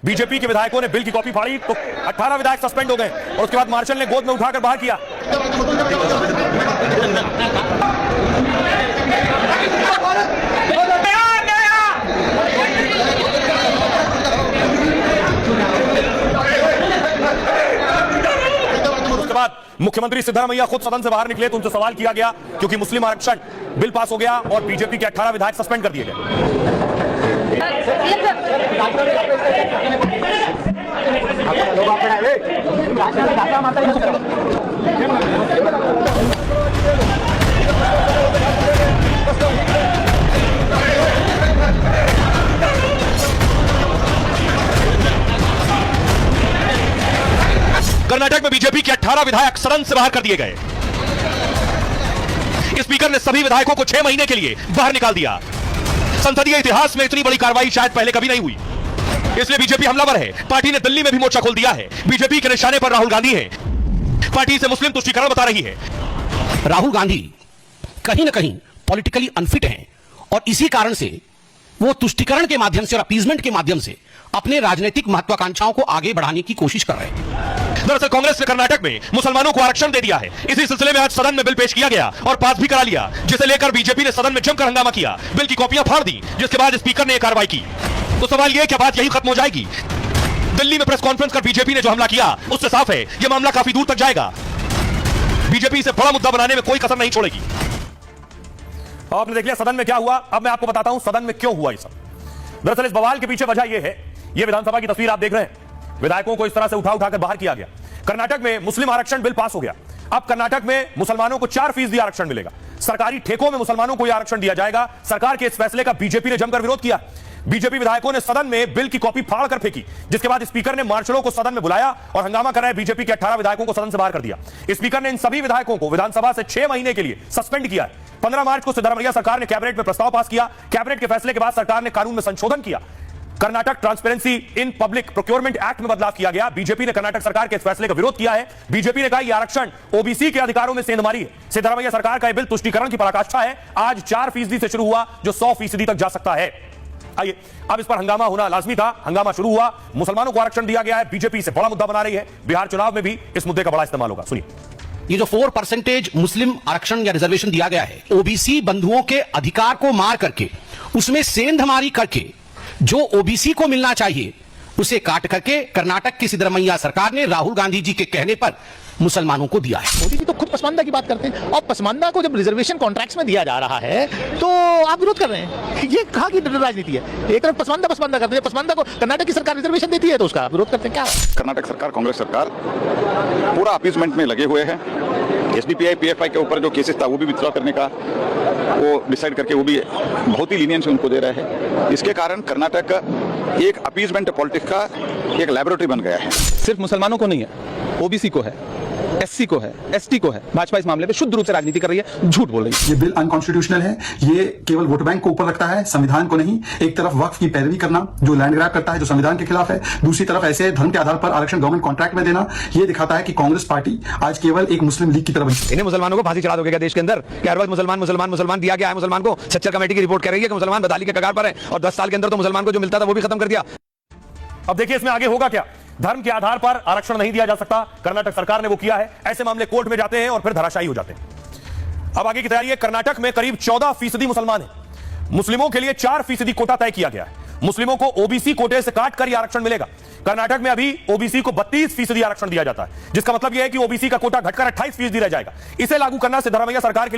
BJP के विधायकों ने बिल की कॉपी फाड़ी तो 18 विधायक सस्पेंड हो गए और उसके बाद मार्शल ने गोद में उठाकर बाहर किया। उसके बाद मुख्यमंत्री सिद्धरामैया खुद सदन से बाहर निकले तो उनसे सवाल किया गया क्योंकि मुस्लिम आरक्षण बिल पास हो गया और बीजेपी के 18 विधायक सस्पेंड कर दिए गए। कर्नाटक में बीजेपी के 18 विधायक सदन से बाहर कर दिए गए। स्पीकर ने सभी विधायकों को 6 महीने के लिए बाहर निकाल दिया। संसदीय इतिहास में इतनी बड़ी कार्रवाई शायद पहले कभी नहीं हुई, इसलिए बीजेपी हमलावर है। पार्टी ने दिल्ली में भी मोर्चा खोल दिया है। बीजेपी के निशाने पर राहुल गांधी है। पार्टी इसे मुस्लिम तुष्टीकरण बता रही है। राहुल गांधी कहीं ना कहीं पॉलिटिकली अनफिट हैं और इसी कारण से वो तुष्टीकरण के माध्यम से और अपीजमेंट के माध्यम से अपने राजनीतिक महत्वाकांक्षाओं को आगे बढ़ाने की कोशिश कर रहे हैं। दरअसल कांग्रेस ने कर्नाटक में मुसलमानों को आरक्षण दे दिया है। इसी सिलसिले में आज सदन में बिल पेश किया गया और पास भी करा लिया, जिसे लेकर बीजेपी ने सदन में जमकर हंगामा किया। बिल की कॉपियां फाड़ दी, जिसके बाद स्पीकर ने यह कार्रवाई की। तो सवाल यह, क्या बात यही खत्म हो जाएगी? दिल्ली में प्रेस कॉन्फ्रेंस कर बीजेपी ने जो हमला किया उससे साफ है यह मामला काफी दूर तक जाएगा। बीजेपी इसे बड़ा मुद्दा बनाने में कोई कसर नहीं छोड़ेगी। आपने देख लिया सदन में क्या हुआ। अब मैं आपको बताता हूं सदन में क्यों हुआ ये सब। दरअसल इस बवाल के पीछे वजह यह है, यह विधानसभा की तस्वीर आप देख रहे हैं। विधायकों को इस तरह से उठाकर बाहर किया गया। कर्नाटक में मुस्लिम आरक्षण बिल पास हो गया। अब कर्नाटक में मुसलमानों को 4% आरक्षण मिलेगा। सरकारी ठेकों में मुसलमानों को यह आरक्षण दिया जाएगा। सरकार के इस फैसले का बीजेपी ने जमकर विरोध किया। बीजेपी विधायकों ने सदन में बिल की कॉपी फाड़ कर फेंकी, जिसके बाद स्पीकर ने मार्शलों को सदन में बुलाया और हंगामा कराए बीजेपी के 18 विधायकों को सदन से बाहर कर दिया। स्पीकर ने इन सभी विधायकों को विधानसभा से 6 महीने के लिए सस्पेंड किया है। 15 मार्च को सिद्धरामैया सरकार ने कैबिनेट में प्रस्ताव पास किया। कैबिनेट के फैसले के बाद सरकार ने कानून में संशोधन किया। Karnataka transparency in public procurement act में बदलाव किया गया। बीजेपी ने कर्नाटक सरकार के इस फैसले का विरोध किया है। बीजेपी ने कहा यह आरक्षण ओबीसी के अधिकारों में सेंधमारी है। सिद्धरामैया सरकार का यह बिल तुष्टीकरण की पराकाष्ठा है। आज 4% से शुरू हुआ जो 100% तक जा सकता है। आइए, अब इस पर हंगामा होना लाजमी था। हंगामा शुरू हुआ। मुसलमानों को आरक्षण दिया गया है। बीजेपी इसे बड़ा मुद्दा बना रही है। बिहार चुनाव में भी इस मुद्दे का बड़ा इस्तेमाल होगा। सुनिए, ये जो 4% मुस्लिम आरक्षण या रिजर्वेशन दिया गया है, ओबीसी बंधुओं के अधिकार को मार करके उसमें सेंधमारी करके जो ओबीसी को मिलना चाहिए उसे काट करके कर्नाटक की सिद्धरामैया सरकार ने राहुल गांधी जी के कहने पर मुसलमानों को दिया है। मोदी जी तो खुद पसमानदा की बात करते हैं और पसमानदा को जब रिजर्वेशन कॉन्ट्रैक्ट्स में दिया जा रहा है तो आप विरोध कर रहे हैं। ये कहाँ की राजनीति है? एक तरफ पसमानदा करते हैं, पसमानदा को कर्नाटक की सरकार रिजर्वेशन देती है तो उसका विरोध करते हैं। क्या कर्नाटक सरकार, कांग्रेस सरकार पूरा अपीजमेंट में लगे हुए हैं। एसडीपीआई पीएफआई के ऊपर जो केसेस था वो भी विथड्रॉ करने का वो डिसाइड करके वो भी बहुत ही लीनियंस उनको दे रहे हैं। इसके कारण कर्नाटक एक अपीजमेंट पॉलिटिक्स का एक लैबोरेटरी बन गया है। सिर्फ मुसलमानों को नहीं है, ओबीसी को है, एससी को है, एसटी को है। भाजपा इस मामले में शुद्ध रूप से राजनीति कर रही है, झूठ बोल रही है। ये बिल अनकॉन्स्टिट्यूशनल है। ये केवल वोट बैंक को ऊपर रखता है, संविधान को नहीं। एक तरफ वक्फ की पैरवी करना जो लैंड ग्रैब करता है, जो संविधान के खिलाफ है, दूसरी तरफ ऐसे धर्म के आधार पर आरक्षण गवर्नमेंट कॉन्ट्रैक्ट में देना, ये दिखाता है कि कांग्रेस पार्टी आज केवल एक मुस्लिम लीग की तरफ। इन्हें मुसलमानों को फांसी चढ़ा दोगे क्या देश के अंदर? हर वक्त मुसलमान मुसलमान मुसलमान दिया गया है। मुसलमान को सच्चर कमेटी की रिपोर्ट कह रही है कि मुसलमान बदहाली के कगार पर है और 10 साल के अंदर तो मुसलमान को जो मिलता था वो भी खत्म कर दिया। अब देखिए इसमें आगे होगा क्या। धर्म के आधार पर आरक्षण नहीं दिया जा सकता। कर्नाटक सरकार ने वो किया है। ऐसे मामले कोर्ट में जाते हैं और फिर धराशायी हो जाते हैं। अब आगे की तैयारी है। कर्नाटक में करीब 14% मुसलमान हैं। मुस्लिमों के लिए 4% कोटा तय किया गया है। मुस्लिमों को ओबीसी कोटे से काट कर यह आरक्षण मिलेगा। कर्नाटक में अभी ओबीसी को 32% आरक्षण दिया जाता है, जिसका मतलब यह है कि ओबीसी का कोटा घटकर 28% रह जाएगा। इसे लागू करना सिद्धरामैया सरकार के लिए